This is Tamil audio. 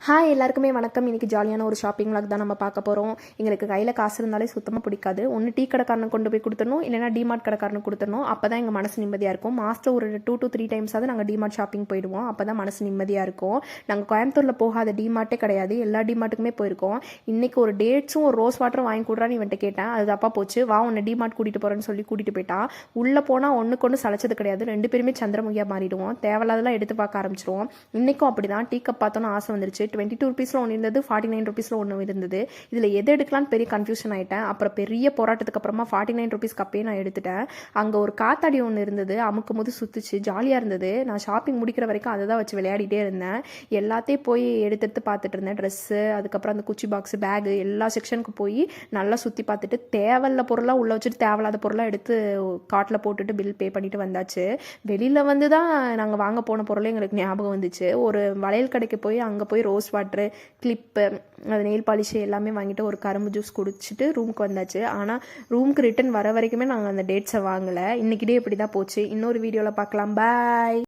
ஹாய் எல்லாருக்குமே வணக்கம். இன்றைக்கி ஜாலியான ஒரு ஷாப்பிங் விளாக் தான் நம்ம பார்க்க போகிறோம். எங்களுக்கு கையில் காசு இருந்தாலே சுத்தமாக பிடிக்காது. ஒன்று டீ கடைக்காரனை கொண்டு போய் கொடுத்துடணும், இல்லைனா டிமார்ட் கடைக்காரனுக்கு கொடுத்துடணும். அப்போ தான் எங்கள் மனசு நிம்மதியாக இருக்கும். மாதத்தில் ஒரு 2 to 3 டைம்ஸாவது நாங்கள் டிமார்ட் ஷாப்பிங் போயிடுவோம். அப்போ தான் மனசு நிம்மதியாக இருக்கும். நாங்கள் கோயம்புத்தூரில் போகாத டிமார்ட்டே கிடையாது, எல்லா டிமார்ட்டுக்குமே போயிருக்கோம். இன்றைக்கி ஒரு டேட்ஸும் ஒரு ரோஸ் வாட்டரும் வாங்கி கொடுறான்னு இவன்ட்ட கேட்டேன். அது தப்பாக போச்சு. வா உன்னை டிமார்ட் கூட்டிகிட்டு போகிறேன்னு சொல்லி கூட்டிகிட்டு போயிட்டா. உள்ளே போனால் ஒன்றுக்கு ஒன்று சளைச்சது கிடையாது. 2 பேருமே சந்திரமுகியாக மாறிடுவோம். தேவையில்லாதெல்லாம் எடுத்து பார்க்க ஆரம்பிச்சிருவோம். இன்றைக்கும் அப்படி தான். டீ கப் பார்த்தோன்னா ஆசை வந்துருச்சு. 22 ருபீஸில் ஒன்று இருந்தது, 49 ருபீஸில் ஒன்று இருந்தது. இதில் எது எடுக்கலான்னு பெரிய கன்ஃபியூஷன் ஆகிட்டேன். அப்புறம் பெரிய போராட்டத்துக்கு அப்புறமா 49 ருபீஸ் கப்பே நான் எடுத்துட்டேன். அங்கே ஒரு காத்தாடி ஒன்று இருந்தது, அமுக்கும் போது சுற்றுச்சு, ஜாலியாக இருந்தது. நான் ஷாப்பிங் முடிக்கிற வரைக்கும் அதை தான் வச்சு விளையாடிட்டே இருந்தேன். எல்லாத்தையும் போய் எடுத்து பார்த்துட்டு இருந்தேன். ட்ரெஸ்ஸு, அதுக்கப்புறம் அந்த குச்சி பாக்ஸு, பேகு, எல்லா செக்ஷனுக்கு போய் நல்லா சுற்றி பார்த்துட்டு தேவையில்ல பொருளாக உள்ளே வச்சுட்டு தேவையில்லாத பொருளாக எடுத்து காட்டில் போட்டுட்டு பில் பே பண்ணிட்டு வந்தாச்சு. வெளியில் வந்து தான் நாங்கள் வாங்க போன பொருளே எங்களுக்கு ஞாபகம் வந்துச்சு. ஒரு வளையல் கடைக்கு போய் அங்கே போய் ரோஸ் வாட்ரு, கிளிப்பு, அது நெயில் பாலிஷ் எல்லாமே வாங்கிட்டு ஒரு கரும்பு ஜூஸ் குடிச்சிட்டு ரூமுக்கு வந்தாச்சு. ஆனால் ரூமுக்கு ரிட்டன் வர வரைக்குமே நாங்கள் அந்த டேட்ஸை வாங்கலை. இன்றைக்கி டே இப்படி தான் போச்சு. இன்னொரு வீடியோவில் பார்க்கலாம். பாய்.